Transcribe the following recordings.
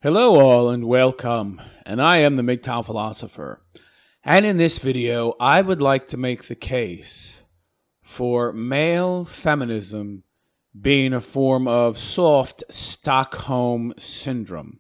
Hello all and welcome, and I am the MGTOW philosopher. And in this video, I would like to make the case for male feminism being a form of soft Stockholm syndrome.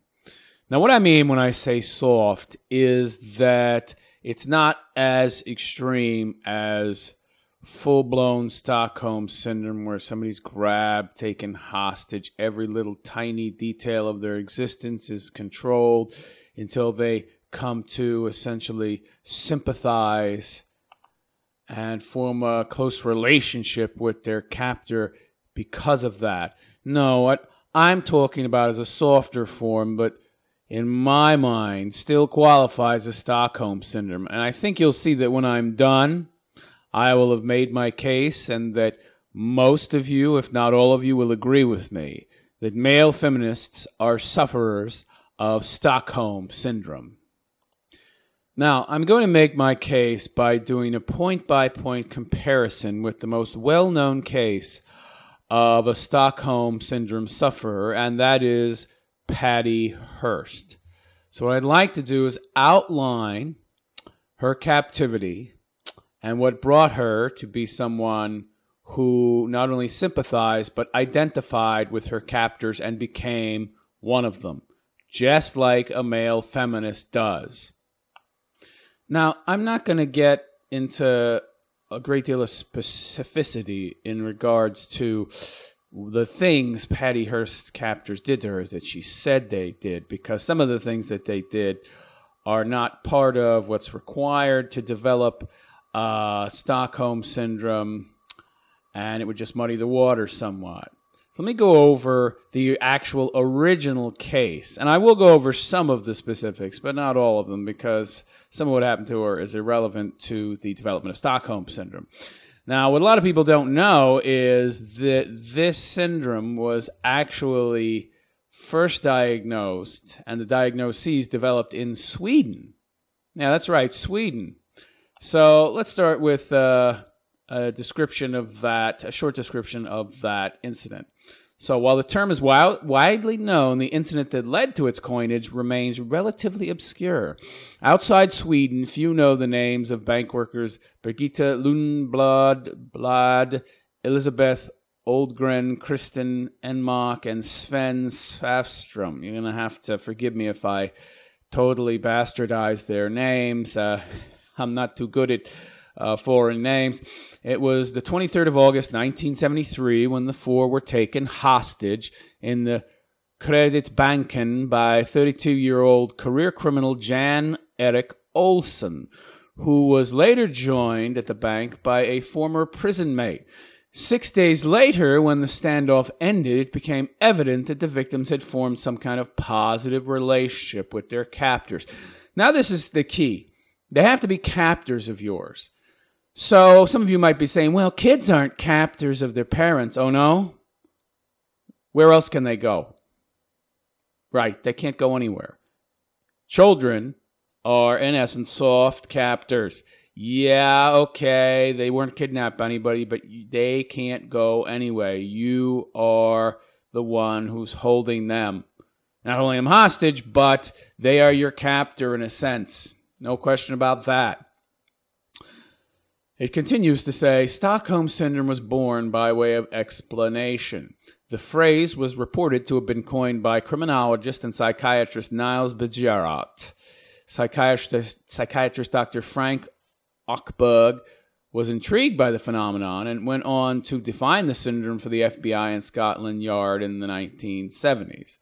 Now, what I mean when I say soft is that it's not as extreme as full-blown Stockholm syndrome where somebody's grabbed, taken hostage, every little tiny detail of their existence is controlled until they come to essentially sympathize and form a close relationship with their captor because of that. No, what I'm talking about is a softer form, but in my mind still qualifies as Stockholm syndrome. And I think you'll see that when I'm done, I will have made my case, and that most of you, if not all of you, will agree with me that male feminists are sufferers of Stockholm syndrome. Now, I'm going to make my case by doing a point-by-point comparison with the most well-known case of a Stockholm syndrome sufferer, and that is Patty Hearst. So what I'd like to do is outline her captivity and what brought her to be someone who not only sympathized but identified with her captors and became one of them, just like a male feminist does. Now, I'm not going to get into a great deal of specificity in regards to the things Patty Hearst's captors did to her that she said they did, because some of the things that they did are not part of what's required to develop Stockholm syndrome, and it would just muddy the water somewhat. So let me go over the actual original case, and I will go over some of the specifics, but not all of them, because some of what happened to her is irrelevant to the development of Stockholm syndrome. Now, what a lot of people don't know is that this syndrome was actually first diagnosed, and the diagnoses developed in Sweden. Yeah, that's right, Sweden. So let's start with a description of that, a short description of that incident. So while the term is widely known, the incident that led to its coinage remains relatively obscure. Outside Sweden, few know the names of bank workers Birgitta Lundblad, Elizabeth Oldgren, Kristen Enmark, and Sven Svafström. You're going to have to forgive me if I totally bastardize their names. I'm not too good at foreign names. It was the 23rd of August, 1973, when the four were taken hostage in the Kreditbanken by 32-year-old career criminal Jan Erik Olsen, who was later joined at the bank by a former prison mate. 6 days later, when the standoff ended, it became evident that the victims had formed some kind of positive relationship with their captors. Now, this is the key. They have to be captors of yours. So some of you might be saying, well, kids aren't captors of their parents. Oh, no? Where else can they go? Right, they can't go anywhere. Children are, in essence, soft captors. Yeah, okay, they weren't kidnapped by anybody, but they can't go anyway. You are the one who's holding them. Not only them hostage, but they are your captor in a sense. No question about that. It continues to say, Stockholm Syndrome was born by way of explanation. The phrase was reported to have been coined by criminologist and psychiatrist Niels Bejerot. Psychiatrist Dr. Frank Åkerberg was intrigued by the phenomenon and went on to define the syndrome for the FBI and Scotland Yard in the 1970s.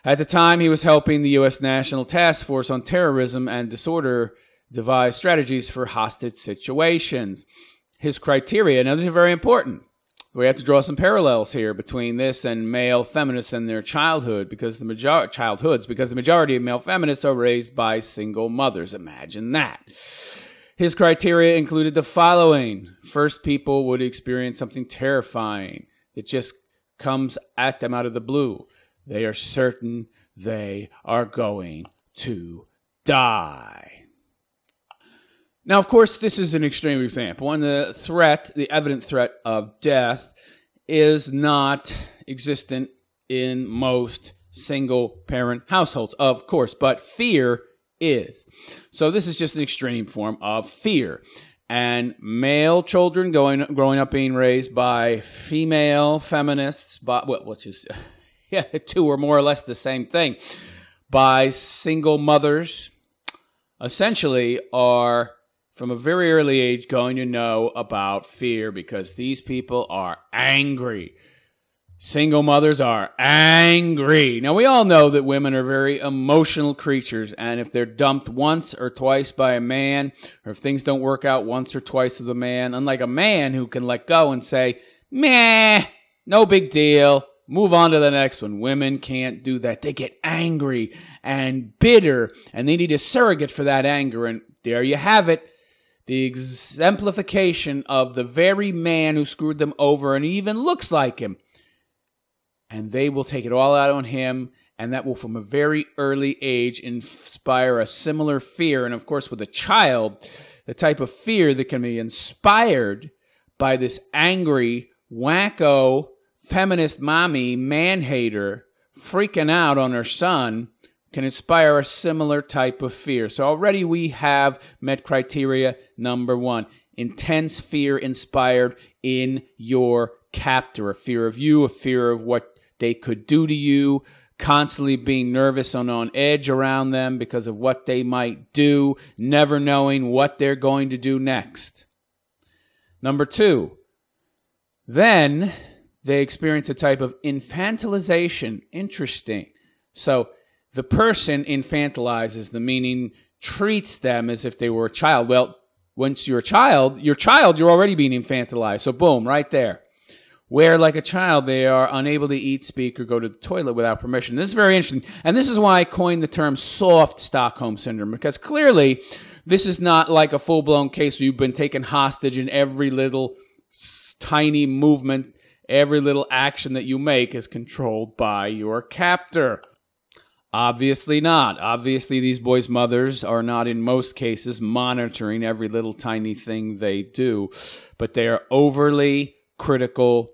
At the time, he was helping the U.S. National Task Force on Terrorism and Disorder devise strategies for hostage situations. His criteria, now these are very important. We have to draw some parallels here between this and male feminists and their childhoods, because the majority of male feminists are raised by single mothers. Imagine that. His criteria included the following. First, people would experience something terrifying that just comes at them out of the blue. They are certain they are going to die. Now, of course, this is an extreme example, and the evident threat of death is not existent in most single-parent households, of course, but fear is. So this is just an extreme form of fear. And male children growing up being raised by female feminists, which is two or more or less the same thing, by single mothers, essentially are from a very early age going to know about fear because these people are angry. Single mothers are angry. Now, we all know that women are very emotional creatures, and if they're dumped once or twice by a man, or if things don't work out once or twice with a man, unlike a man who can let go and say, meh, no big deal, move on to the next one. Women can't do that. They get angry and bitter, and they need a surrogate for that anger, and there you have it. The exemplification of the very man who screwed them over and even looks like him. And they will take it all out on him, and that will, from a very early age, inspire a similar fear. And, of course, with a child, the type of fear that can be inspired by this angry, wacko, feminist mommy, man-hater, freaking out on her son, can inspire a similar type of fear. So already we have met criteria number 1. Intense fear inspired in your captor. A fear of you, a fear of what they could do to you, constantly being nervous and on edge around them because of what they might do, never knowing what they're going to do next. Number 2, then they experience a type of infantilization. Interesting. So the person infantilizes them, meaning treats them as if they were a child. Well, once you're a child, you're already being infantilized. So boom, right there. Where, like a child, they are unable to eat, speak, or go to the toilet without permission. This is very interesting. And this is why I coined the term soft Stockholm Syndrome, because clearly this is not like a full-blown case where you've been taken hostage and every little tiny movement, every little action that you make is controlled by your captor. Obviously not. Obviously, these boys' mothers are not, in most cases, monitoring every little tiny thing they do, but they are overly critical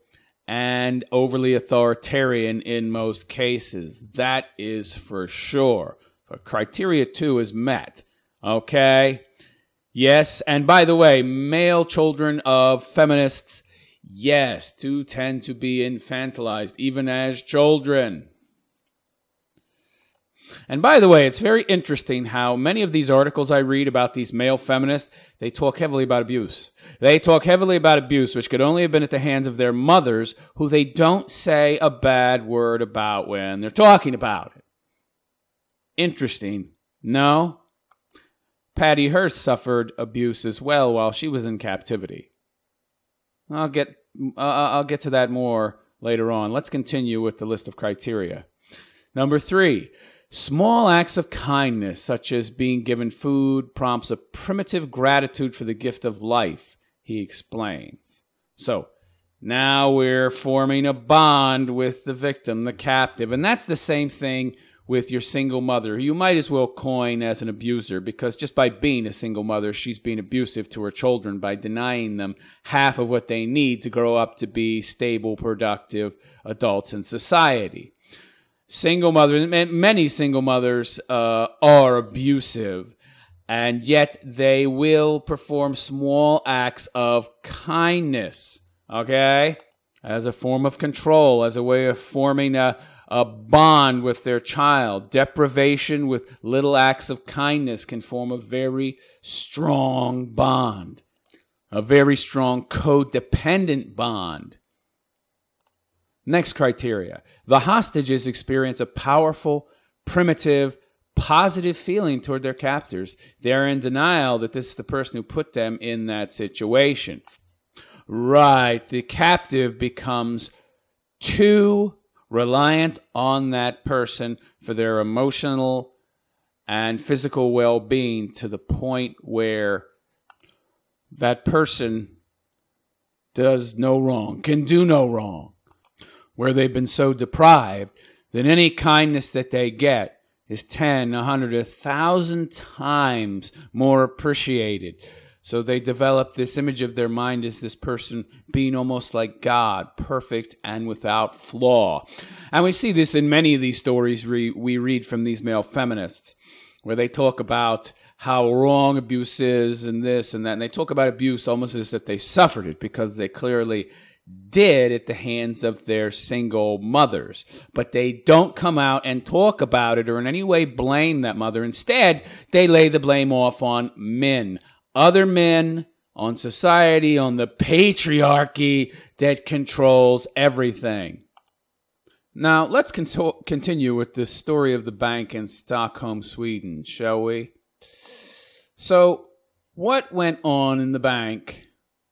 and overly authoritarian in most cases. That is for sure. So criteria 2 is met. Okay? Yes, and by the way, male children of feminists, yes, do tend to be infantilized, even as children. And by the way, it's very interesting how many of these articles I read about these male feminists, they talk heavily about abuse. They talk heavily about abuse, which could only have been at the hands of their mothers, who they don't say a bad word about when they're talking about it. Interesting. No? Patty Hearst suffered abuse as well while she was in captivity. I'll get to that more later on. Let's continue with the list of criteria. Number 3. Small acts of kindness, such as being given food, prompts a primitive gratitude for the gift of life, he explains. So, now we're forming a bond with the victim, the captive, and that's the same thing with your single mother, who you might as well coin as an abuser, because just by being a single mother, she's being abusive to her children by denying them half of what they need to grow up to be stable, productive adults in society. Single mothers, many single mothers are abusive, and yet they will perform small acts of kindness, okay, as a form of control, as a way of forming a bond with their child. Deprivation with little acts of kindness can form a very strong bond, a very strong codependent bond. Next criteria. The hostages experience a powerful, primitive, positive feeling toward their captors. They're in denial that this is the person who put them in that situation. Right. The captive becomes too reliant on that person for their emotional and physical well-being, to the point where that person does no wrong, can do no wrong, where they've been so deprived that any kindness that they get is 10, 100, 1,000 times more appreciated. So they develop this image of their mind as this person being almost like God, perfect and without flaw. And we see this in many of these stories we read from these male feminists, where they talk about how wrong abuse is and this and that. And they talk about abuse almost as if they suffered it, because they clearly did at the hands of their single mothers. But they don't come out and talk about it or in any way blame that mother. Instead, they lay the blame off on men. Other men, on society, on the patriarchy that controls everything. Now, let's continue with the story of the bank in Stockholm, Sweden, shall we? So, what went on in the bank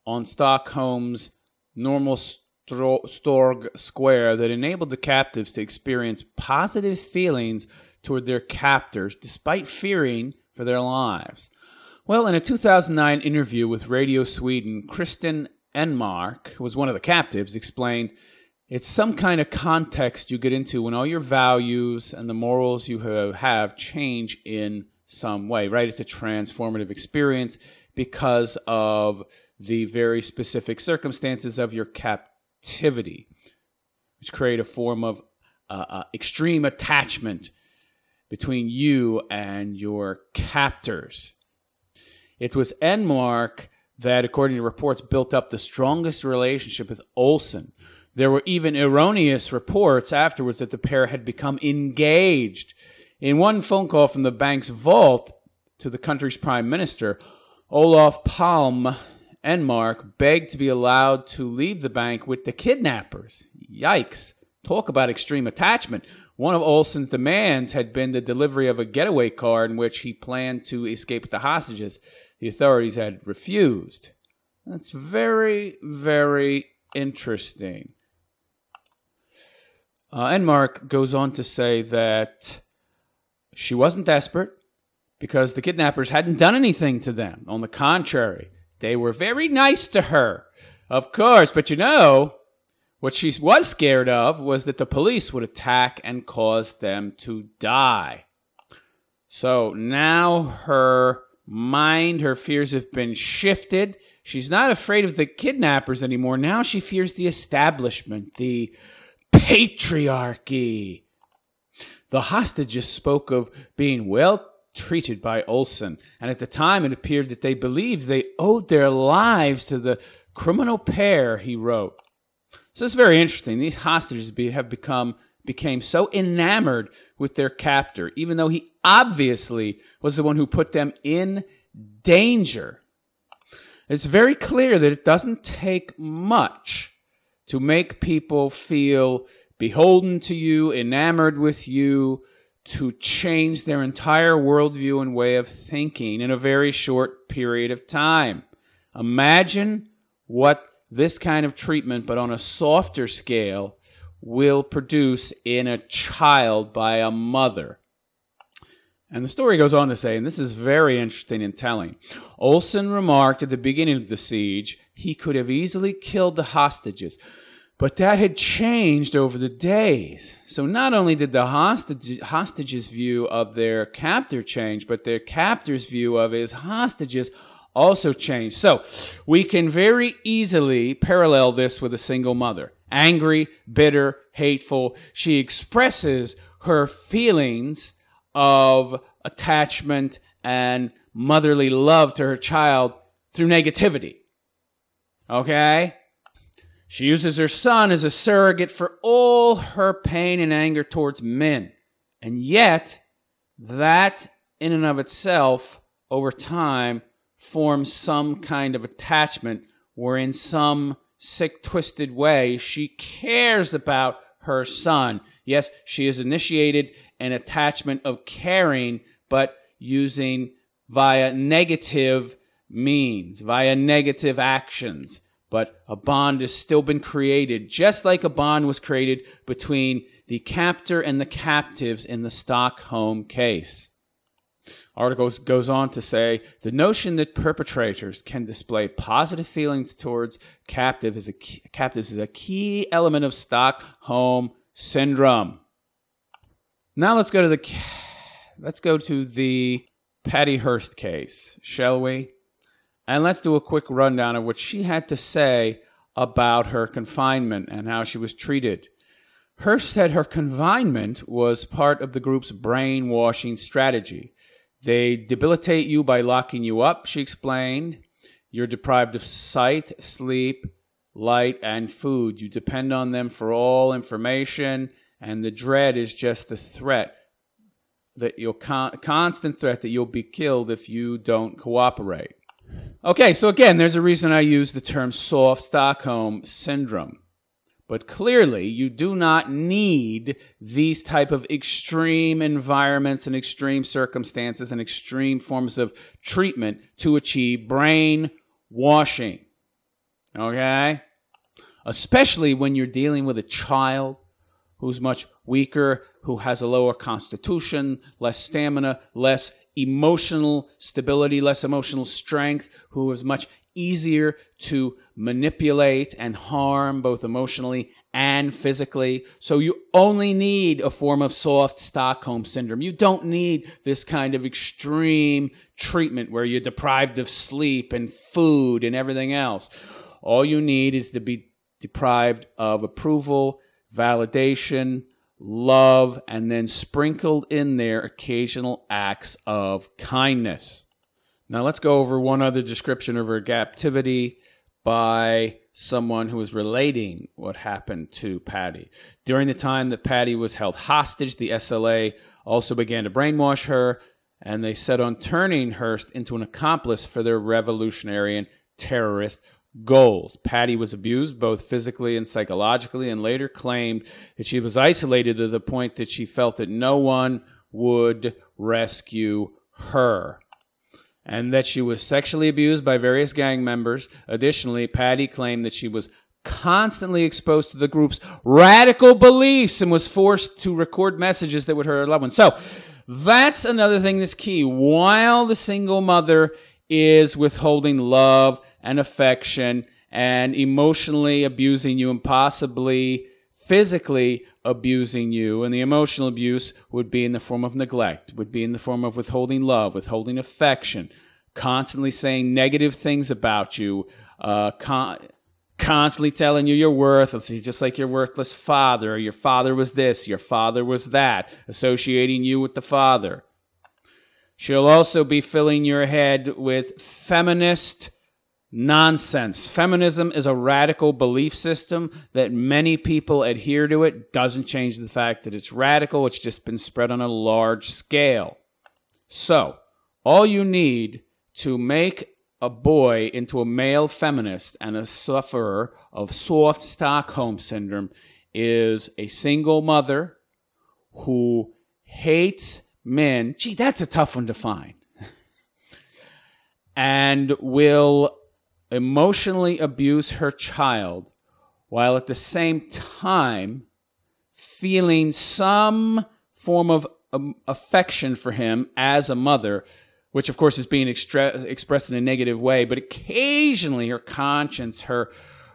on Stockholm's normal Storg Square that enabled the captives to experience positive feelings toward their captors despite fearing for their lives? Well, in a 2009 interview with Radio Sweden, Kristen Enmark, who was one of the captives, explained, "It's some kind of context you get into when all your values and the morals you have change in some way, right? It's a transformative experience because of the very specific circumstances of your captivity, which create a form of extreme attachment between you and your captors." It was Enmark that, according to reports, built up the strongest relationship with Olsen. There were even erroneous reports afterwards that the pair had become engaged. In one phone call from the bank's vault to the country's prime minister, Olof Palme, Enmark begged to be allowed to leave the bank with the kidnappers. Yikes. Talk about extreme attachment. One of Olsen's demands had been the delivery of a getaway car in which he planned to escape with the hostages. The authorities had refused. That's very, very interesting. Enmark goes on to say that she wasn't desperate because the kidnappers hadn't done anything to them. On the contrary, they were very nice to her. Of course, but you know, what she was scared of was that the police would attack and cause them to die. So now her mind, her fears have been shifted. She's not afraid of the kidnappers anymore. Now she fears the establishment, the patriarchy. The hostages spoke of being well treated by Olsen, and at the time it appeared that they believed they owed their lives to the criminal pair, he wrote. So it's very interesting. These hostages became so enamored with their captor, even though he obviously was the one who put them in danger. It's very clear that it doesn't take much to make people feel beholden to you, enamored with you, to change their entire worldview and way of thinking in a very short period of time. Imagine what this kind of treatment, but on a softer scale, will produce in a child by a mother. And the story goes on to say, and this is very interesting and telling, Olsen remarked at the beginning of the siege he could have easily killed the hostages, but that had changed over the days. So not only did the hostages' view of their captor change, but their captor's view of his hostages also changed. So we can very easily parallel this with a single mother. Angry, bitter, hateful. She expresses her feelings of attachment and motherly love to her child through negativity. Okay? She uses her son as a surrogate for all her pain and anger towards men. And yet, that in and of itself, over time, forms some kind of attachment where in some sick, twisted way, she cares about her son. Yes, she has initiated an attachment of caring, but using via negative means, via negative actions. But a bond has still been created, just like a bond was created between the captor and the captives in the Stockholm case. Article goes on to say, the notion that perpetrators can display positive feelings towards captives is a key element of Stockholm syndrome. Now let's go to the Patty Hearst case, shall we? And let's do a quick rundown of what she had to say about her confinement and how she was treated. Her said her confinement was part of the group's brainwashing strategy. They debilitate you by locking you up, she explained. You're deprived of sight, sleep, light, and food. You depend on them for all information, and the dread is just the threat that you'll constant threat that you'll be killed if you don't cooperate. Okay, so again, there's a reason I use the term soft Stockholm syndrome. But clearly, you do not need these type of extreme environments and extreme circumstances and extreme forms of treatment to achieve brainwashing. Okay? Especially when you're dealing with a child who's much weaker, who has a lower constitution, less stamina, less emotional stability, less emotional strength, who is much easier to manipulate and harm both emotionally and physically. So you only need a form of soft Stockholm syndrome. You don't need this kind of extreme treatment where you're deprived of sleep and food and everything else. All you need is to be deprived of approval, validation, love, and then sprinkled in there occasional acts of kindness. Now let's go over one other description of her captivity by someone who is relating what happened to Patty. During the time that Patty was held hostage, the SLA also began to brainwash her, and they set on turning Hearst into an accomplice for their revolutionary and terrorist goals. Patty was abused both physically and psychologically, and later claimed that she was isolated to the point that she felt that no one would rescue her, and that she was sexually abused by various gang members. Additionally, Patty claimed that she was constantly exposed to the group's radical beliefs and was forced to record messages that would hurt her loved ones. So that's another thing that's key. While the single mother is withholding love and affection and emotionally abusing you and possibly physically abusing you, and the emotional abuse would be in the form of neglect, would be in the form of withholding love, withholding affection, constantly saying negative things about you, constantly telling you you're worthless, just like your worthless father, your father was this, your father was that, associating you with the father. She'll also be filling your head with feminist nonsense. Feminism is a radical belief system that many people adhere to. It doesn't change the fact that it's radical. It's just been spread on a large scale. So, all you need to make a boy into a male feminist and a sufferer of soft Stockholm syndrome is a single mother who hates men. Gee, that's a tough one to find. And will emotionally abuse her child while at the same time feeling some form of affection for him as a mother, which of course is being expressed in a negative way, but occasionally her conscience, her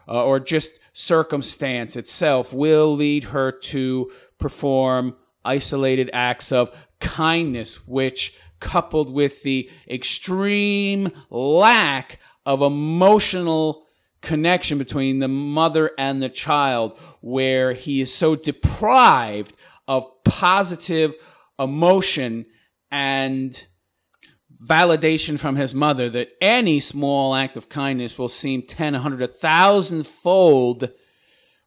or just circumstance itself will lead her to perform isolated acts of kindness, which, coupled with the extreme lack of emotional connection between the mother and the child, where he is so deprived of positive emotion and validation from his mother that any small act of kindness will seem 10, 100, 1,000-fold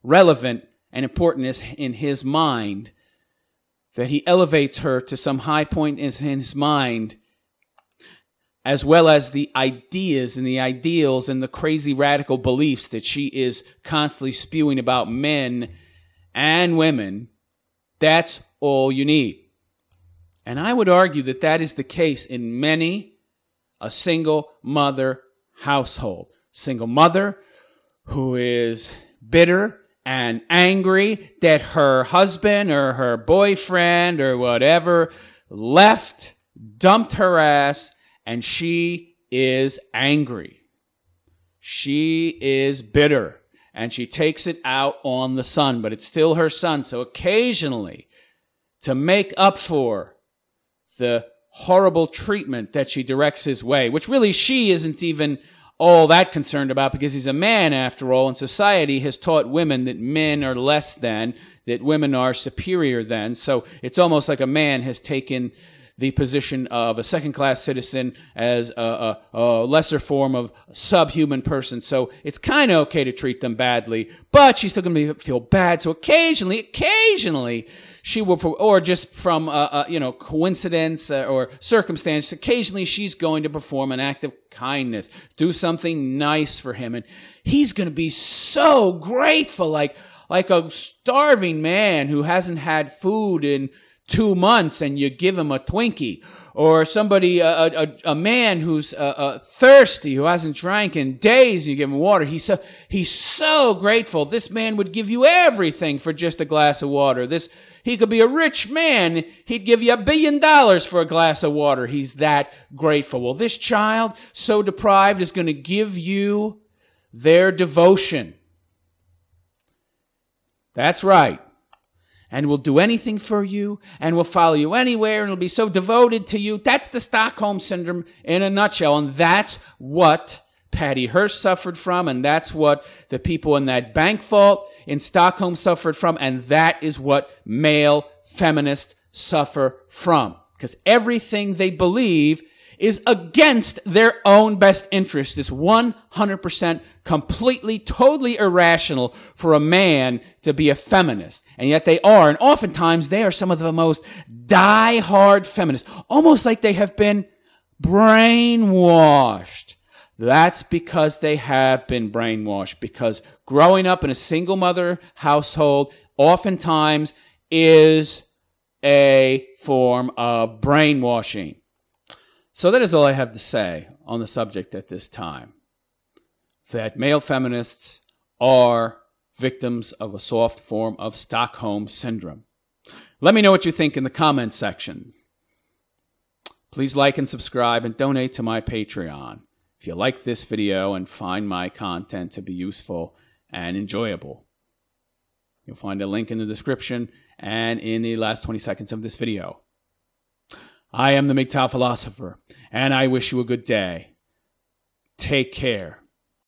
relevant and important in his mind, that he elevates her to some high point in his mind, as well as the ideas and the ideals and the crazy radical beliefs that she is constantly spewing about men and women. That's all you need. And I would argue that that is the case in many a single mother household. Single mother who is bitter and angry that her husband or her boyfriend or whatever left, dumped her ass, and she is angry. She is bitter, and she takes it out on the son, but it's still her son. So occasionally, to make up for the horrible treatment that she directs his way, which really she isn't even all that concerned about because he's a man after all, and society has taught women that men are less than, that women are superior than. So it's almost like a man has taken the position of a second-class citizen as a lesser form of subhuman person. So it's kind of okay to treat them badly, but she's still going to feel bad. So occasionally, she will, or just from coincidence or circumstance, occasionally she's going to perform an act of kindness, do something nice for him, and he's going to be so grateful, like a starving man who hasn't had food in 2 months and you give him a Twinkie, or somebody, a man who's thirsty, who hasn't drank in days, and you give him water. He's so grateful. This man would give you everything for just a glass of water. He could be a rich man. He'd give you $1 billion for a glass of water. He's that grateful. Well, this child, so deprived, is going to give you their devotion. That's right. And will do anything for you, and will follow you anywhere, and will be so devoted to you. That's the Stockholm Syndrome in a nutshell, and that's what Patty Hearst suffered from, and that's what the people in that bank vault in Stockholm suffered from, and that is what male feminists suffer from. Because everything they believe is against their own best interest. It's 100% completely, totally irrational for a man to be a feminist. And yet they are. And oftentimes they are some of the most die-hard feminists. Almost like they have been brainwashed. That's because they have been brainwashed. Because growing up in a single mother household oftentimes is a form of brainwashing. So that is all I have to say on the subject at this time. That male feminists are victims of a soft form of Stockholm Syndrome. Let me know what you think in the comment section. Please like and subscribe and donate to my Patreon if you like this video and find my content to be useful and enjoyable. You'll find a link in the description and in the last 20 seconds of this video. I am the MGTOW philosopher, and I wish you a good day. Take care.